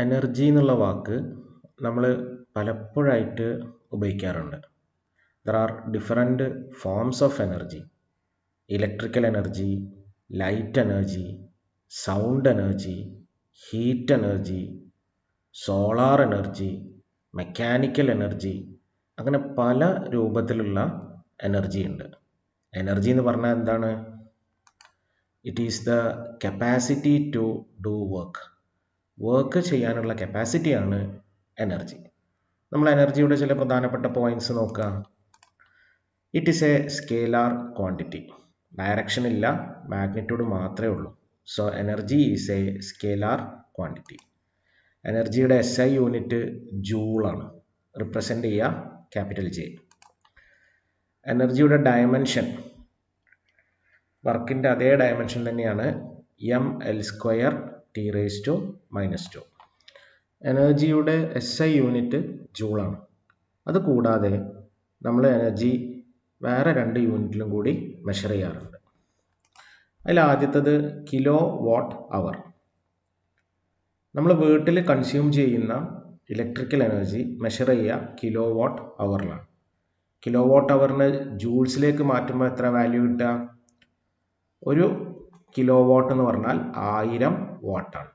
Energy എന്നുള്ള വാക്ക് നമ്മൾ പലപ്പോഴായിട്ട് ഉപയോഗിക്കാറുണ്ട്. There are different forms of energy. Electrical energy, light energy, sound energy, heat energy, solar energy, mechanical energy, അങ്ങനെ പല രൂപത്തിലുള്ള എനർജി ഉണ്ട്. എനർജി എന്ന് പറഞ്ഞാൽ എന്താണ്? It is the capacity to do work ചെയ്യാനുള്ള കപ്പാസിറ്റിയാണ് എനർജി. നമ്മൾ എനർജിയുടെ ചില പ്രധാനപ്പെട്ട പോയിന്റ്സ് നോക്കാം. It is a scalar quantity. Direction ഇല്ല, മാഗ്നിറ്റ്യൂഡ് മാത്രമേ ഉള്ളൂ. So energy is a scalar quantity. എനർജിയുടെ SI യൂണിറ്റ് ജൂളാണ്. റിപ്രസെൻ്റ് ചെയ്യുക ക്യാപിറ്റൽ J. എനർജിയുടെ ഡയമെൻഷൻ, വർക്കിൻ്റെ അതേ ഡയമെൻഷൻ തന്നെയാണ് mL² T⁻². എനർജിയുടെ SI യൂണിറ്റ് ജൂളാണ്. അത് കൂടാതെ നമ്മൾ എനർജി വേറെ 2 യൂണിറ്റിലും കൂടി മെഷർ ചെയ്യാറുണ്ട്. അതിൽ ആദ്യത്തേത് കിലോ വാട്ട് അവർ. നമ്മൾ വീട്ടിൽ കൺസ്യൂം ചെയ്യുന്ന ഇലക്ട്രിക്കൽ എനർജി മെഷർ ചെയ്യുക കിലോ വാട്ട് അവറിലാണ്. കിലോ വാട്ട് അവറിന് ജൂൾസിലേക്ക് മാറ്റുമ്പോൾ എത്ര വാല്യൂ കിട്ടുക? ഒരു കിലോ വാട്ട് എന്ന് പറഞ്ഞാൽ 1000 വാട്ടാണ്.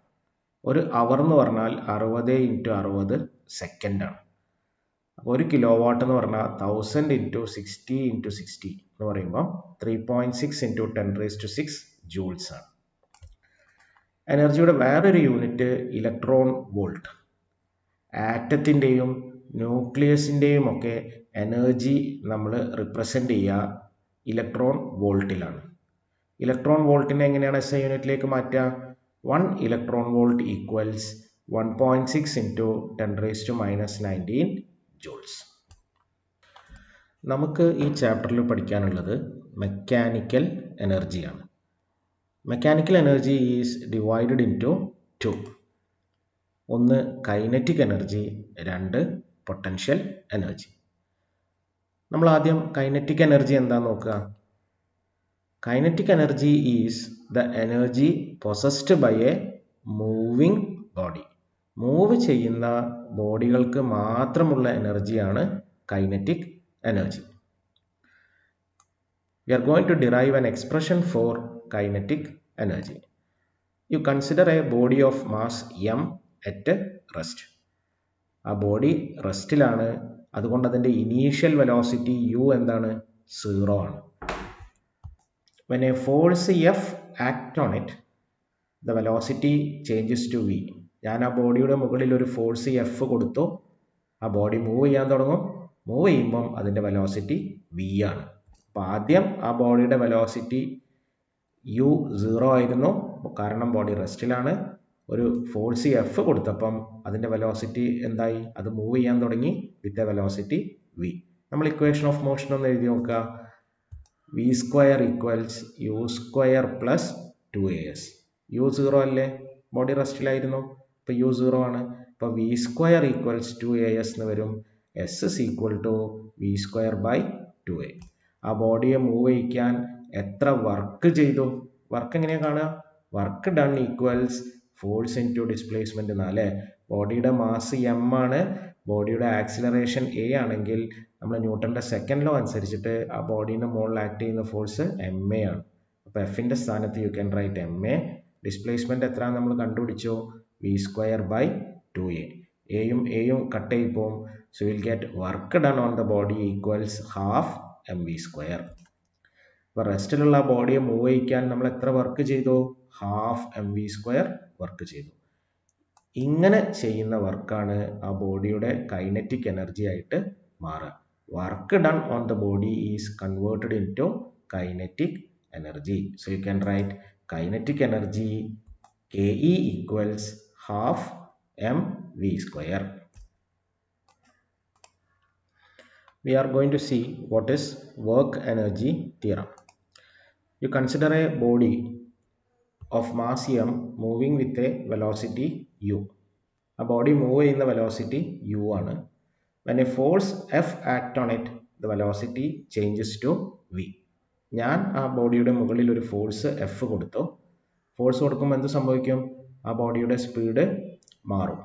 ഒരു അവർ എന്ന് പറഞ്ഞാൽ 60 × 60 സെക്കൻഡാണ്. അപ്പോൾ ഒരു കിലോ വാട്ട് എന്ന് പറഞ്ഞാൽ 1000 × 60 × 60 എന്ന് പറയുമ്പോൾ 3.6 × 10⁻⁶ ജൂൾസ് ആണ്. എനർജിയുടെ വേറൊരു യൂണിറ്റ് ഇലക്ട്രോൺ വോൾട്ട്. ആറ്റത്തിൻ്റെയും ന്യൂക്ലിയസിൻ്റെയും ഒക്കെ എനർജി നമ്മൾ റിപ്രസെൻ്റ് ചെയ്യുക ഇലക്ട്രോൺ വോൾട്ടിലാണ്. ഇലക്ട്രോൺ വോൾട്ടിനെ എങ്ങനെയാണ് SI യൂണിറ്റിലേക്ക് മാറ്റുക? 1 ഇലക്ട്രോൺ വോൾട്ട് ഈക്വൽസ് 1.6 × 10⁻⁹ ജൂൾസ്. നമുക്ക് ഈ ചാപ്റ്ററിൽ പഠിക്കാനുള്ളത് മെക്കാനിക്കൽ എനർജിയാണ്. Mechanical energy is divided into 2. ഒന്ന് കൈനറ്റിക് എനർജി, 2 പൊട്ടൻഷ്യൽ എനർജി. നമ്മൾ ആദ്യം കൈനറ്റിക് എനർജി എന്താണെന്ന് നോക്കുക. Kinetic energy is the energy possessed by a moving body. Move ചെയ്യുന്ന ബോഡികൾക്ക് മാത്രമുള്ള എനർജിയാണ് kinetic energy. We are going to derive an expression for kinetic energy. You consider a body of mass m at rest. ആ body റെസ്റ്റിലാണ്. അതുകൊണ്ട് അതിൻ്റെ initial velocity u എന്താണ്? 0 ആണ്. When a force F acts on it, the velocity changes to v. ഞാൻ ആ ബോഡിയുടെ മുകളിൽ ഒരു ഫോഴ്സ് F കൊടുത്തു, ആ ബോഡി മൂവ് ചെയ്യാൻ തുടങ്ങും. മൂവ് ചെയ്യുമ്പം അതിൻ്റെ വെലോസിറ്റി v ആണ്. അപ്പോൾ ആദ്യം ആ ബോഡിയുടെ വെലോസിറ്റി u 0 ആയിരുന്നു, കാരണം ബോഡി റെസ്റ്റിലാണ്. ഒരു ഫോഴ്സ് F കൊടുത്തപ്പം അതിൻ്റെ വെലോസിറ്റി എന്തായി? അത് മൂവ് ചെയ്യാൻ തുടങ്ങി വിത്ത് എ വെലോസിറ്റി v. നമ്മൾ ഇക്വേഷൻ ഓഫ് മോഷൻ ഒന്ന് എഴുതി നോക്കുക. v² = u² + 2as. u 0 അല്ലേ? ബോഡി റെസ്റ്റിലായിരുന്നു, ഇപ്പോൾ u 0 ആണ്. അപ്പോൾ v² = 2as എന്ന് വരും. s = v² / 2a. ആ ബോഡിയെ മൂവ് ചെയ്യിക്കാൻ എത്ര വർക്ക് ചെയ്തു? വർക്ക് എങ്ങനെയാണ് കാണുക? Work done equals force into displacement എന്നാലേ. ബോഡിയുടെ മാസ് m ആണ്, ബോഡിയുടെ ആക്സിലറേഷൻ a ആണെങ്കിൽ നമ്മൾ ന്യൂട്ടൻ്റെ സെക്കൻഡ് ലോ അനുസരിച്ചിട്ട് ആ ബോഡീൻ്റെ മുകളിൽ ആക്ട് ചെയ്യുന്ന ഫോഴ്സ് ma ആണ്. അപ്പോൾ എഫിൻ്റെ സ്ഥാനത്ത് you can write ma. Displacement എത്ര നമ്മൾ കണ്ടുപിടിച്ചോ? v² / 2a. എയും എയും കട്ട് ചെയ്യിപ്പോൾ so will get work done on the body equals ½ mv². അപ്പോൾ റെസ്റ്റിലുള്ള ബോഡിയെ മൂവ് ചെയ്യിക്കാൻ നമ്മൾ എത്ര വർക്ക് ചെയ്തു? ½ mv² വർക്ക് ചെയ്തു. ഇങ്ങനെ ചെയ്യുന്ന വർക്കാണ് ആ ബോഡിയുടെ കൈനറ്റിക് എനർജി ആയിട്ട് മാറുക. Work done on the body is converted into kinetic energy. So you can right kinetic energy KE = ½ mv². We are going to see what is work energy theorem. You consider a body of mass m moving with a velocity u. A body move ചെയ്യുന്ന velocity u ആണ്. When a force F acts on it, the velocity changes to v. ഞാൻ ആ ബോഡിയുടെ മുകളിൽ ഒരു force F കൊടുത്തു. Force കൊടുക്കുമ്പോൾ എന്ത് സംഭവിക്കും? ആ ബോഡിയുടെ സ്പീഡ് മാറും.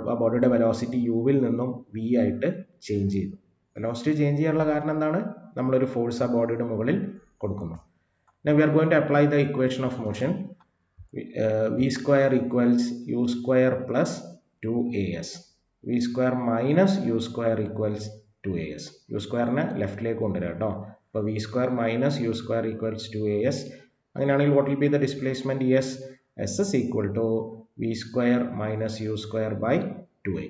ആ ബോഡിയുടെ വെലോസിറ്റി യുവിൽ നിന്നും വി ആയിട്ട് ചേഞ്ച് ചെയ്തു. വെലോസിറ്റി ചേഞ്ച് ചെയ്യാനുള്ള കാരണം എന്താണ്? നമ്മളൊരു ഫോഴ്സ് ആ ബോഡിയുടെ മുകളിൽ കൊടുക്കുന്നു. Now we are going to apply the equation of motion. V square equals u square plus 2as. V square minus u square equals 2as. U square നെ ലെഫ്റ്റിലേക്ക് കൊണ്ടുവരാം കേട്ടോ. അപ്പോൾ v square minus u square equals 2as. അങ്ങനെയാണെങ്കിൽ what will be the displacement? Yes, s is equal to v square minus u square by 2a.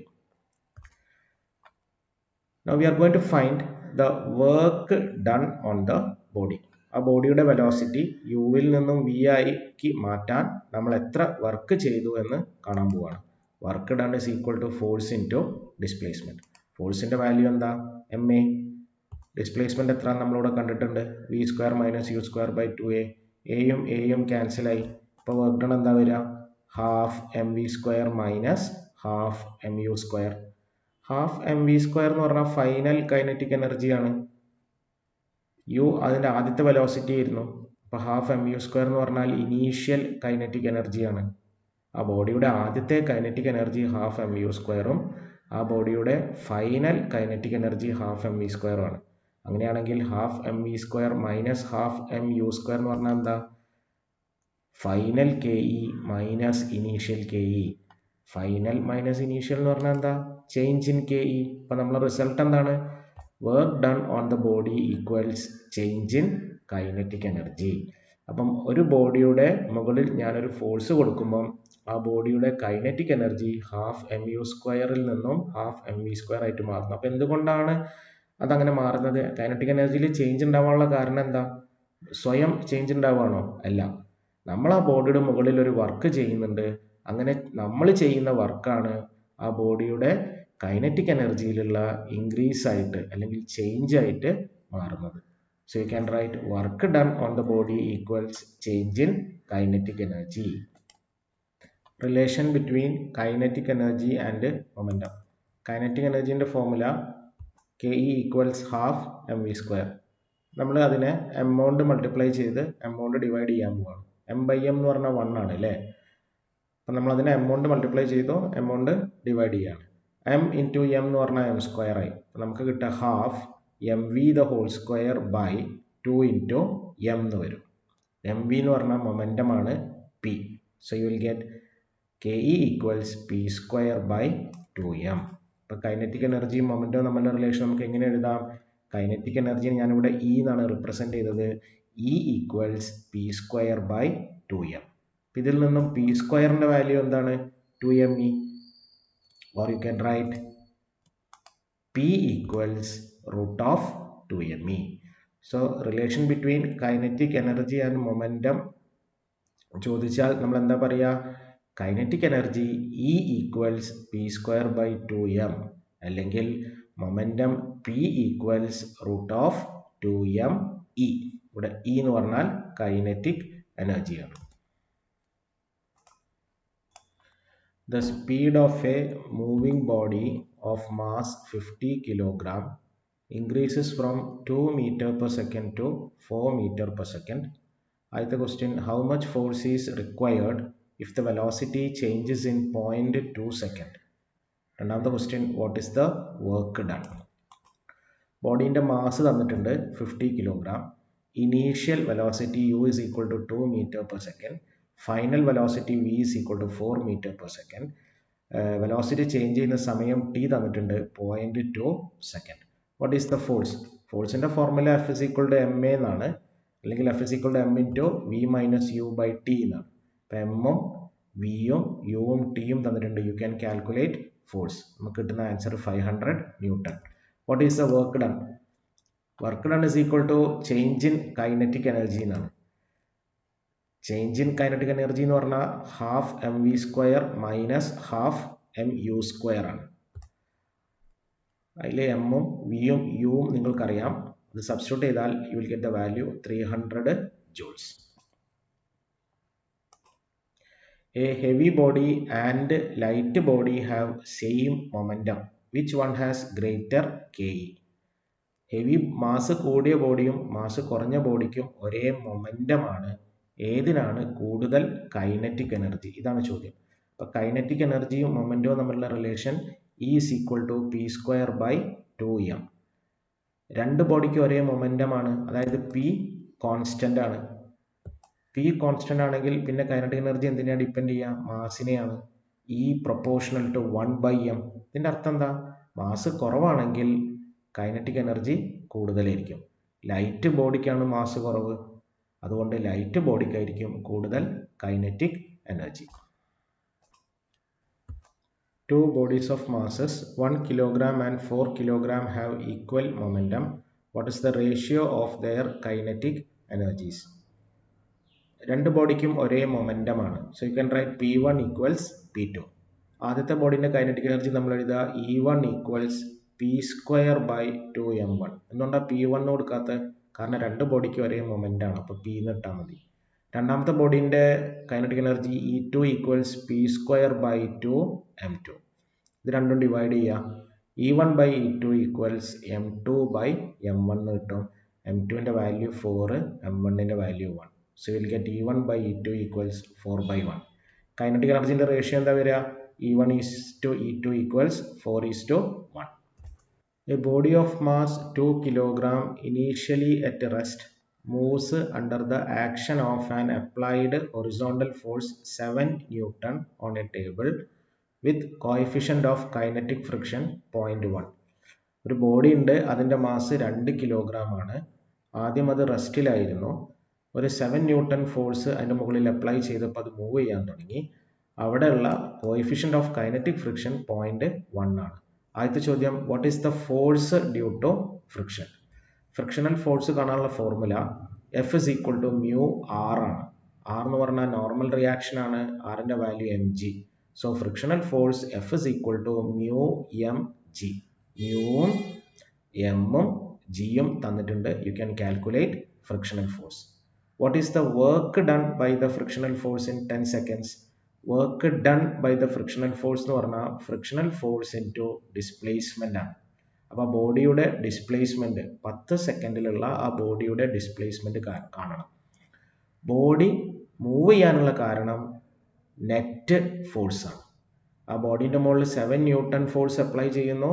Now we are going to find the work done on the body. ആ ബോഡിയുടെ velocity യുവിൽ നിന്നും V ആയിക്ക് മാറ്റാൻ നമ്മൾ എത്ര work ചെയ്തു എന്ന് കാണാൻ പോവാണ്. Work done is equal to force into displacement. ഫോഴ്സിൻ്റെ വാല്യൂ എന്താ? M a. ഡിസ്പ്ലേസ്മെൻറ്റ് എത്ര നമ്മളിവിടെ കണ്ടിട്ടുണ്ട്? V square minus u square by 2a. എയും എയും ക്യാൻസലായി. ഇപ്പോൾ വർക്ക് ഡൺ എന്താ വരിക? Half m v square minus half m u square. Half m v square എന്ന് പറഞ്ഞാൽ ഫൈനൽ കൈനറ്റിക് എനർജിയാണ്. യു അതിൻ്റെ ആദ്യത്തെ വെലോസിറ്റി ആയിരുന്നു. അപ്പോൾ ഹാഫ് എം യു സ്ക്വയർ എന്ന് പറഞ്ഞാൽ ഇനീഷ്യൽ കൈനറ്റിക് എനർജിയാണ്. ആ ബോഡിയുടെ ആദ്യത്തെ kinetic energy half m u സ്ക്വയറും ആ ബോഡിയുടെ final kinetic energy half m v സ്ക്വയറുമാണ്. അങ്ങനെയാണെങ്കിൽ half m v square minus half m u square എന്ന് പറഞ്ഞാൽ എന്താ? Final K E minus initial K E. Final minus initial എന്ന് പറഞ്ഞാൽ എന്താ? Change in K E. അപ്പോൾ നമ്മളെ റിസൾട്ട് എന്താണ്? Work done on the body equals change in kinetic energy. അപ്പം ഒരു ബോഡിയുടെ മുകളിൽ ഞാനൊരു ഫോഴ്സ് കൊടുക്കുമ്പം ആ ബോഡിയുടെ kinetic energy half m u സ്ക്വയറിൽ നിന്നും ഹാഫ് എം വി സ്ക്വയർ ആയിട്ട് മാറുന്നു. അപ്പോൾ എന്തുകൊണ്ടാണ് അതങ്ങനെ മാറുന്നത്? കൈനറ്റിക് എനർജിയിൽ ചേഞ്ച് ഉണ്ടാവാനുള്ള കാരണം എന്താ? സ്വയം ചേഞ്ച് ഉണ്ടാവുകയാണോ? അല്ല, നമ്മൾ ആ ബോഡിയുടെ മുകളിൽ ഒരു വർക്ക് ചെയ്യുന്നുണ്ട്. അങ്ങനെ നമ്മൾ ചെയ്യുന്ന വർക്കാണ് ആ ബോഡിയുടെ കൈനറ്റിക് എനർജിയിലുള്ള ഇൻക്രീസ് ആയിട്ട് അല്ലെങ്കിൽ ചേഞ്ച് ആയിട്ട് മാറുന്നത്. So you can write work done on the body equals change in kinetic energy. Relation between kinetic energy and momentum. Kinetic എനർജീൻ്റെ formula K E equals half m v square. നമ്മൾ അതിനെ M കൊണ്ട് multiply ചെയ്ത് M കൊണ്ട് divide ചെയ്യാൻ പോവാണ്. M by M എന്ന് പറഞ്ഞാൽ 1 ആണ് അല്ലേ? അപ്പം നമ്മളതിനെ എം കൊണ്ട് മൾട്ടിപ്ലൈ ചെയ്തോ എം കൊണ്ട് ഡിവൈഡ് ചെയ്യാണ്. എം ഇൻറ്റു എം എന്ന് പറഞ്ഞാൽ എം സ്ക്വയർ ആയി. നമുക്ക് കിട്ടുക half m v the whole square by 2 into m എന്ന് വരും. എം വി എന്ന് പറഞ്ഞാൽ മൊമെൻറ്റം ആണ് p. So you will get k E equals p square by 2m. അപ്പോൾ കൈനറ്റിക് എനർജിയും മൊമെൻറ്റവും തമ്മിലുള്ള റിലേഷൻ നമുക്ക് എങ്ങനെ എഴുതാം? കൈനറ്റിക് എനർജിയെ ഞാനിവിടെ ഇ എന്നാണ് റിപ്രസെൻറ്റ് ചെയ്തത്. E equals p square by 2m. ഇതിൽ നിന്നും പി സ്ക്വയറിൻ്റെ വാല്യൂ എന്താണ്? 2me. Or you can write P equals root of 2me. So relation between kinetic energy and momentum ചോദിച്ചാൽ നമ്മൾ എന്താ പറയുക? Kinetic energy E equals P square by 2m അല്ലെങ്കിൽ momentum P equals root of 2me. ഇവിടെ E എന്ന് പറഞ്ഞാൽ kinetic എനർജിയാണ്. The speed of a moving body of mass 50 kg increases from 2 meter per second to 4 meter per second. The question, how much force is required if the velocity changes in 0.2 second? രണ്ടാമത്തെ question, what is the work done? ബോഡീൻ്റെ mass തന്നിട്ടുണ്ട് 50 kg. Initial velocity u is equal to 2 meter per second. Final velocity v is equal to 4 meter per second. Velocity change ചെയ്യുന്ന സമയം t തന്നിട്ടുണ്ട് 0.2 second. What is the force? ഫോഴ്സിൻ്റെ formula F is equal to ma എന്നാണ്, അല്ലെങ്കിൽ F is equal to m into v minus u by t എന്നാണ്. അപ്പോൾ എമ്മും വിയും യുവും ടിയും തന്നിട്ടുണ്ട്. You can calculate force. നമുക്ക് കിട്ടുന്ന answer 500 newton. What is the work done? Work done is equal to change in kinetic energy എന്നാണ്. ചേഞ്ച് ഇൻ കൈനറ്റിക് എനർജി എന്ന് പറഞ്ഞാൽ half m v square minus half m u square ആണ്. അതിൽ എമ്മും വിയും യുവും നിങ്ങൾക്കറിയാം. അത് സബ്സ്റ്റിറ്റ്യൂട്ട് ചെയ്താൽ you will get the value 300 joules. A heavy body and light body have same momentum. Which one has greater Ke? Heavy mass കൂടിയ ബോഡിയും mass കുറഞ്ഞ ബോഡിക്കും ഒരേ മൊമെൻറ്റം ആണ്. ഏതിനാണ് കൂടുതൽ കൈനറ്റിക് എനർജി? ഇതാണ് ചോദ്യം. അപ്പോൾ കൈനറ്റിക് എനർജിയും മൊമെൻറ്റവും തമ്മിലുള്ള relation is equal to p²/2m. രണ്ട് ബോഡിക്ക് ഒരേ മൊമെൻറ്റമാണ്, അതായത് പി കോൺസ്റ്റൻ്റ് ആണ്. പി കോൺസ്റ്റൻ്റ് ആണെങ്കിൽ പിന്നെ കൈനറ്റിക് എനർജി എന്തിനാണ് ഡിപ്പെൻഡ് ചെയ്യുക? മാസിനെയാണ്. E proportional to 1/m. ഇതിൻ്റെ അർത്ഥം എന്താ? മാസ് കുറവാണെങ്കിൽ കൈനറ്റിക് എനർജി കൂടുതലായിരിക്കും. ലൈറ്റ് ബോഡിക്കാണ് മാസ് കുറവ്, അതുകൊണ്ട് ലൈറ്റ് ബോഡിക്കായിരിക്കും കൂടുതൽ kinetic energy. Two bodies of masses 1 kilogram and 4 kilogram have equal momentum. What is the ratio of their kinetic energies? രണ്ട് ബോഡിക്കും ഒരേ മൊമെൻറ്റം ആണ്. So you can right P1 equals P2. ആദ്യത്തെ ബോഡിൻ്റെ kinetic energy നമ്മൾ എഴുതുക E1 equals p²/2m1. എന്തുകൊണ്ടാണ് P1 കൊടുക്കാത്ത? കാരണം രണ്ട് ബോഡിക്ക് ഒരേ മൊമെൻ്റ് ആണ്, അപ്പോൾ P എന്ന് ഇട്ടാൽ മതി. രണ്ടാമത്തെ ബോഡിൻ്റെ kinetic energy E2 equals p²/2m2. ഇത് രണ്ടും ഡിവൈഡ് ചെയ്യുക. E1/E2 ഈക്വൽസ് m2/m1 എന്ന് കിട്ടും. m2ൻ്റെ value 4, m1ൻ്റെ value 1. So you will get E1/E2 equals 4/1. Kinetic energy in the ratio എന്താ വരിക? E1:E2 equals 4:1. A body of mass 2 kg initially at rest moves under the action of an applied horizontal force 7 Newton on a table with coefficient of kinetic friction 0.1. ഒരു body ഉണ്ട്, അതിൻ്റെ mass 2 kilogram ആണ്. ആദ്യം അത് റെസ്റ്റിലായിരുന്നു. ഒരു 7 newton force അതിൻ്റെ മുകളിൽ apply ചെയ്തപ്പോൾ അത് മൂവ് ചെയ്യാൻ തുടങ്ങി. അവിടെയുള്ള കോഎഫിഷ്യൻ്റ് ഓഫ് കൈനറ്റിക് ഫ്രിക്ഷൻ 0.1 ആണ്. ആദ്യത്തെ ചോദ്യം, what is the force due to friction? Frictional force കാണാനുള്ള formula F is equal to mu r ആണ്. R എന്ന് പറഞ്ഞാൽ നോർമൽ റിയാക്ഷൻ ആണ്, ആറിൻ്റെ value mg. So frictional force F is equal to mu mg. മ്യൂവും എമ്മും ജിയും തന്നിട്ടുണ്ട്. You can calculate frictional force. What is the work done by the frictional force in 10 seconds? Work done by the frictional force എന്ന് പറഞ്ഞാൽ frictional force into displacement ആണ്. അപ്പോൾ ബോഡിയുടെ displacement 10 സെക്കൻഡിലുള്ള ആ ബോഡിയുടെ ഡിസ്പ്ലേസ്മെൻറ്റ് കാണണം. ബോഡി മൂവ് ചെയ്യാനുള്ള കാരണം നെറ്റ് ഫോഴ്സാണ്. ആ ബോഡീൻ്റെ മുകളിൽ 7 ന്യൂട്ടൺ ഫോഴ്സ് അപ്ലൈ ചെയ്യുന്നു,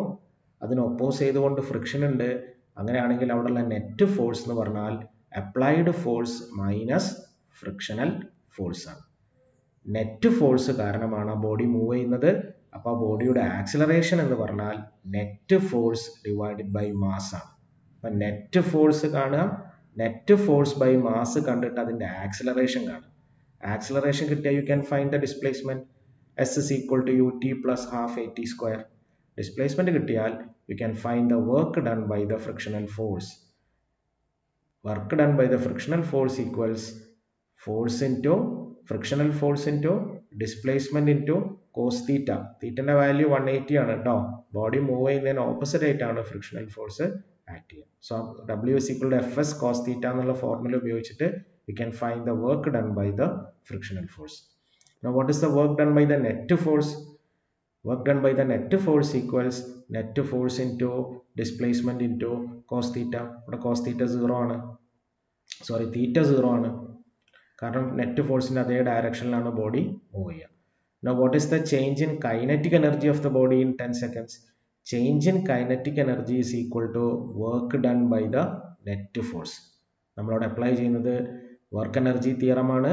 അതിന് ഒപ്പോസ് ചെയ്തുകൊണ്ട് ഫ്രിക്ഷൻ ഉണ്ട്. അങ്ങനെയാണെങ്കിൽ അവിടെയുള്ള നെറ്റ് ഫോഴ്സ് എന്ന് പറഞ്ഞാൽ applied force minus frictional force ആണ്. നെറ്റ് ഫോഴ്സ് കാരണമാണ് ബോഡി മൂവ് ചെയ്യുന്നത്. അപ്പോൾ ആ ബോഡിയുടെ ആക്സിലറേഷൻ എന്ന് പറഞ്ഞാൽ net force divided by mass ആണ്. അപ്പം നെറ്റ് ഫോഴ്സ് കാണുക, നെറ്റ് ഫോഴ്സ് ബൈ മാസ് കണ്ടിട്ട് അതിൻ്റെ ആക്സിലറേഷൻ കാണുക. ആക്സിലറേഷൻ കിട്ടിയാൽ you can find the displacement. S is equal to ut plus half at square. Displacement കിട്ടിയാൽ you can find the work done by the frictional force. Work done by the frictional force equals force into frictional force into displacement into cos theta. Theta value 180 ആണ് കേട്ടോ. Body move ചെയ്യുന്നതിന് opposite ആയിട്ടാണ് frictional force act ചെയ്യുക. So W is equal to Fs cos theta എന്നുള്ള formula ഉപയോഗിച്ചിട്ട് we can find the work done by the frictional force. Now what is the work done by the net force? Work done by the net force equals net force into displacement into cos theta. ഇവിടെ cos theta 0 ആണ്, sorry theta 0 ആണ്, കാരണം net ഫോഴ്സിൻ്റെ അതേ ഡയറക്ഷനിലാണ് body move ചെയ്യുക. Now what is the change in kinetic energy of the body in 10 seconds? Change in kinetic energy is equal to work done by the net force. നമ്മളോട് apply ചെയ്യുന്നത് work energy തിയറമാണ്.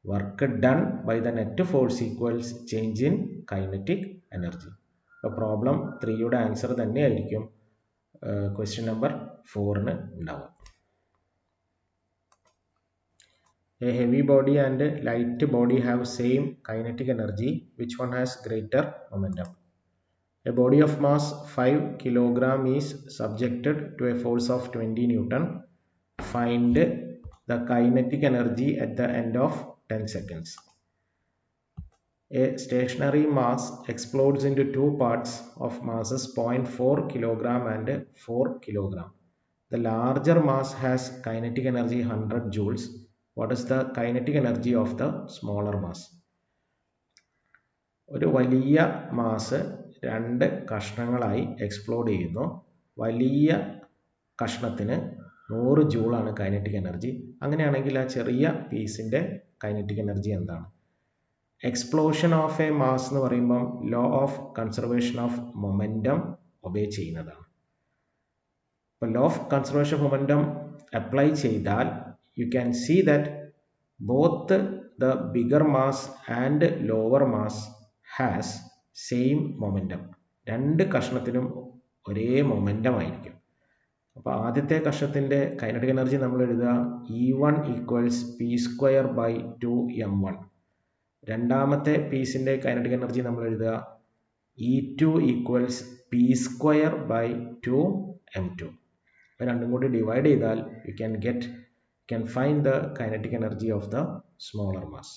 Work done by the net force equals change in kinetic energy. അപ്പോൾ problem 3യുടെ answer തന്നെയായിരിക്കും question number 4 ഉണ്ടാവുക. A heavy body and light body have same kinetic energy. Which one has greater momentum? A body of mass 5 kg is subjected to a force of 20 Newton. Find the kinetic energy at the end of 10 seconds. A stationary mass explodes into two parts of masses 0.4 kg and 4 kg. The larger mass has kinetic energy 100 joules. What is the kinetic energy of the smaller mass? ഒരു വലിയ mass രണ്ട് കഷ്ണങ്ങളായി explode ചെയ്യുന്നു. വലിയ കഷ്ണത്തിന് 100 ജൂളാണ് kinetic energy. അങ്ങനെയാണെങ്കിൽ ആ ചെറിയ പീസിൻ്റെ kinetic energy എന്താണ്? എക്സ്പ്ലോഷൻ ഓഫ് എ മാസ് എന്ന് പറയുമ്പം law of conservation of momentum obey ചെയ്യുന്നതാണ്. ഇപ്പോൾ law of conservation of momentum apply ചെയ്താൽ you can see that both the bigger mass and lower mass has same momentum. രണ്ട് കഷ്ണത്തിനും ഒരേ momentum ആയിരിക്കും. അപ്പോൾ ആദ്യത്തെ കഷ്ണത്തിൻ്റെ കൈനറ്റിക് എനർജി നമ്മൾ എഴുതുക E1 ഈക്വൽസ് P²/2m1. രണ്ടാമത്തെ പീസിൻ്റെ കൈനറ്റിക് എനർജി നമ്മൾ എഴുതുക E2 ഈക്വൽസ് P²/2m2. അപ്പോൾ രണ്ടും കൂടി ഡിവൈഡ് ചെയ്താൽ you can find the kinetic energy of the smaller mass.